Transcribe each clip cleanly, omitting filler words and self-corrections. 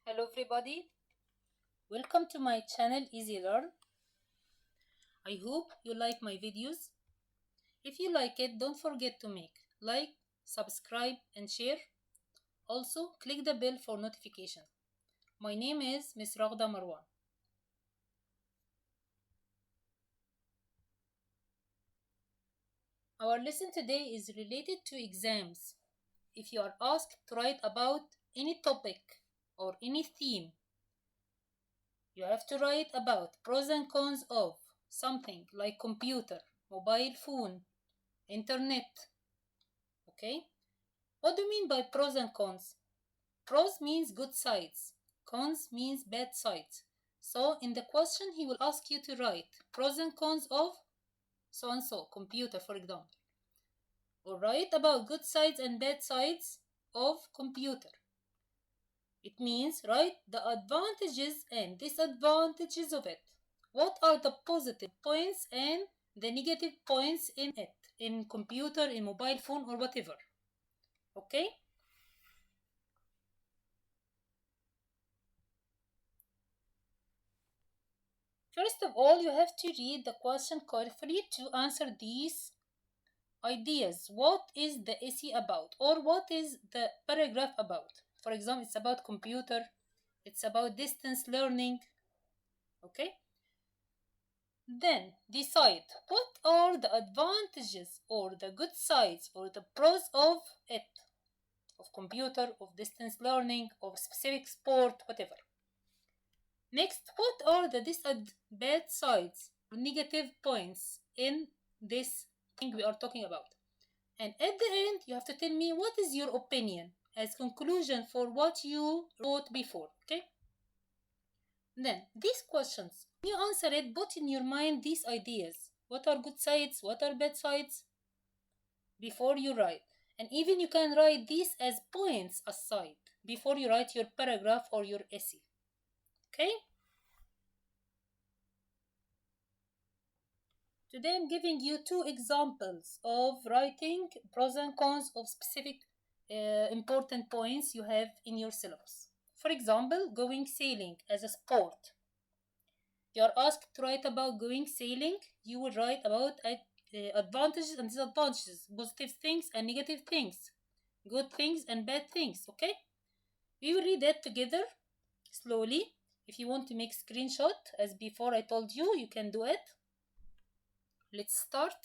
Hello everybody, welcome to my channel Easy Learn. I hope you like my videos. If you like it, don't forget to make like, subscribe and share. Also, click the bell for notification. My name is Miss Raghda Marwan. Our lesson today is related to exams. If you are asked to write about any topic or any theme, you have to write about pros and cons of something like computer, mobile phone, internet. Okay? What do you mean by pros and cons? Pros means good sides. Cons means bad sides. So in the question he will ask you to write pros and cons of so and so, computer for example. Or write about good sides and bad sides of computer. It means write the advantages and disadvantages of it. What are the positive points and the negative points in it, in computer, in mobile phone or whatever. Okay? First of all, you have to read the question carefully to answer these ideas. What is the essay about? Or what is the paragraph about? For example, it's about computer. It's about distance learning. Okay? Then decide what are the advantages or the good sides or the pros of it. Of computer, of distance learning, of specific sport, whatever. Next, what are the bad sides or negative points in this thing we are talking about? And at the end, you have to tell me what is your opinion as conclusion for what you wrote before, okay? Then, these questions, when you answer it, put in your mind these ideas. What are good sides? What are bad sides? Before you write. And even you can write these as points aside before you write your paragraph or your essay. Okay? Today I'm giving you two examples of writing pros and cons of specific important points you have in your syllabus. For example, going sailing as a sport. You are asked to write about going sailing. You will write about advantages and disadvantages, positive things and negative things, good things and bad things, okay? We will read that together slowly. If you want to make screenshot, as before I told you, you can do it. Let's start.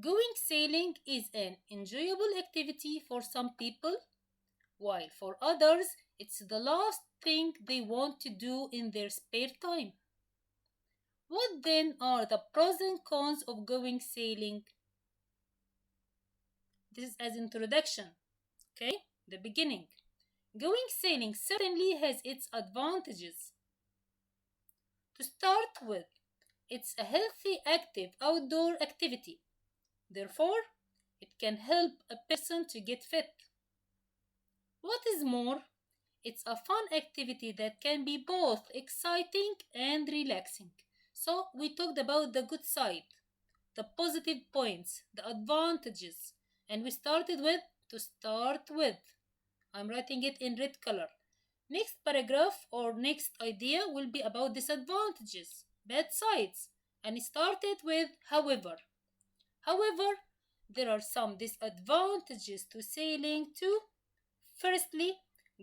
Going sailing is an enjoyable activity for some people, while for others, it's the last thing they want to do in their spare time. What then are the pros and cons of going sailing? This is as introduction, okay? The beginning. Going sailing certainly has its advantages. To start with, it's a healthy, active outdoor activity. Therefore, it can help a person to get fit. What is more, it's a fun activity that can be both exciting and relaxing. So we talked about the good side, the positive points, the advantages, and we started with to start with. I'm writing it in red color. Next paragraph or next idea will be about disadvantages, bad sides, and it started with however. However, there are some disadvantages to sailing too. Firstly,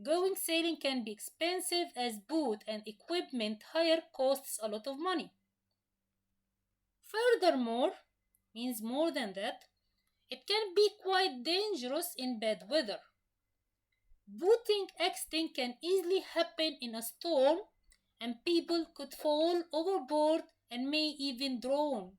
going sailing can be expensive as boat and equipment hire costs a lot of money. Furthermore, means more than that, it can be quite dangerous in bad weather. Boating accident can easily happen in a storm and people could fall overboard and may even drown.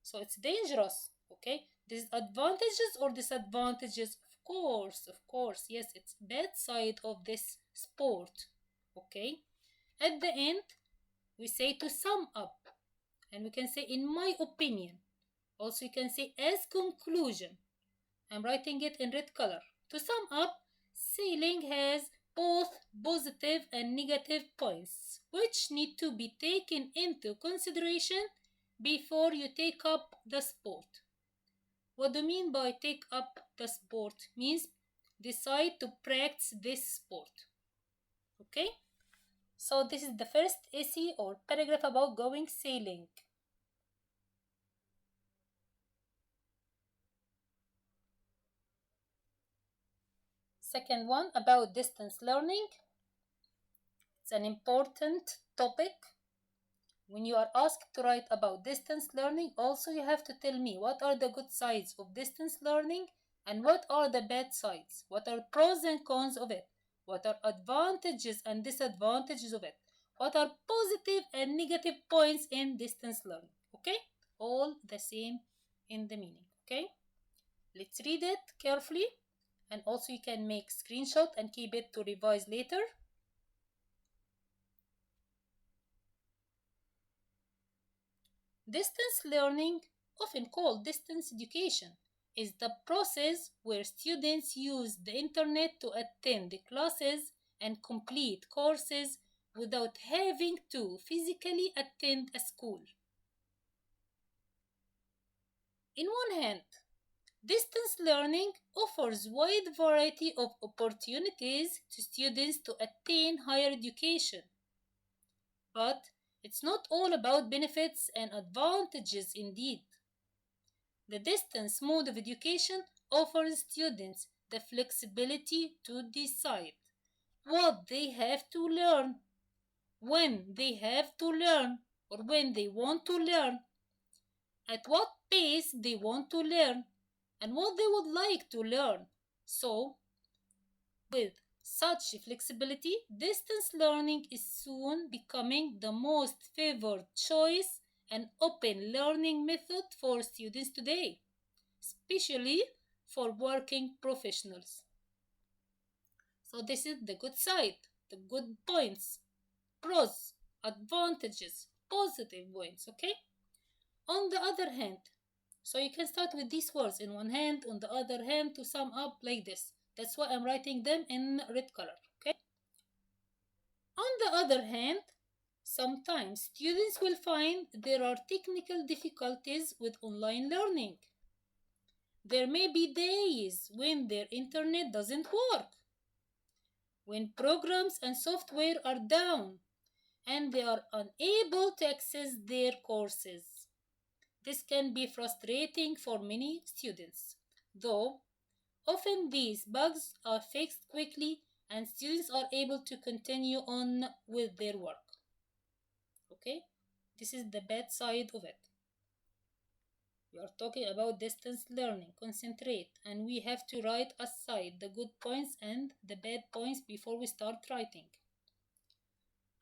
So it's dangerous, okay? Disadvantages or disadvantages? Of course, yes, it's bad side of this sport, okay? At the end, we say to sum up, and we can say in my opinion. Also, you can say as conclusion. I'm writing it in red color. To sum up, sailing has both positive and negative points, which need to be taken into consideration before you take up the sport. What do you mean by take up the sport? Means decide to practice this sport. Okay, so this is the first essay or paragraph about going sailing. Second one about distance learning. It's an important topic. When you are asked to write about distance learning, also you have to tell me what are the good sides of distance learning and what are the bad sides. What are pros and cons of it? What are advantages and disadvantages of it? What are positive and negative points in distance learning? Okay? All the same in the meaning. Okay? Let's read it carefully, and also you can make screenshot and keep it to revise later. Distance learning, often called distance education, is the process where students use the internet to attend classes and complete courses without having to physically attend a school. In one hand, distance learning offers wide variety of opportunities to students to attain higher education. But it's not all about benefits and advantages indeed. The distance mode of education offers students the flexibility to decide what they have to learn, when they have to learn, or when they want to learn, at what pace they want to learn, and what they would like to learn. So, with such flexibility, distance learning is soon becoming the most favored choice and open learning method for students today, especially for working professionals. So this is the good side, the good points, pros, advantages, positive points, okay? On the other hand, so you can start with these words in one hand, on the other hand, to sum up like this. That's why I'm writing them in red color, okay? On the other hand, sometimes students will find there are technical difficulties with online learning. There may be days when their internet doesn't work, when programs and software are down, and they are unable to access their courses. This can be frustrating for many students, though often these bugs are fixed quickly and students are able to continue on with their work. Okay, this is the bad side of it. We are talking about distance learning. Concentrate, and we have to write aside the good points and the bad points before we start writing.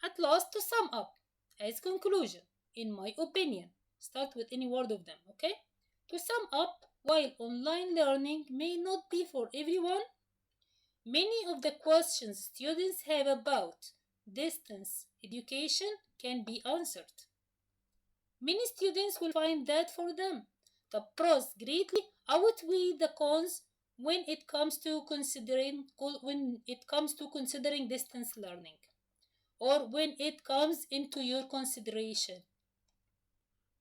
At last, to sum up, as conclusion, in my opinion, start with any word of them, okay? To sum up, while online learning may not be for everyone, many of the questions students have about distance education can be answered. Many students will find that for them, the pros greatly outweigh the cons when it comes to considering distance learning, or when it comes into your consideration,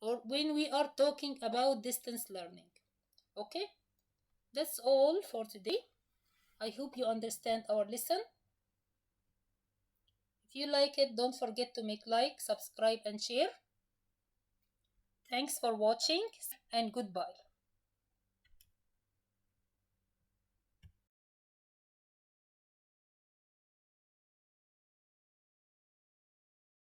or when we are talking about distance learning. Okay, that's all for today. I hope you understand our lesson. If you like it, don't forget to make like, subscribe, and share. Thanks for watching, and goodbye.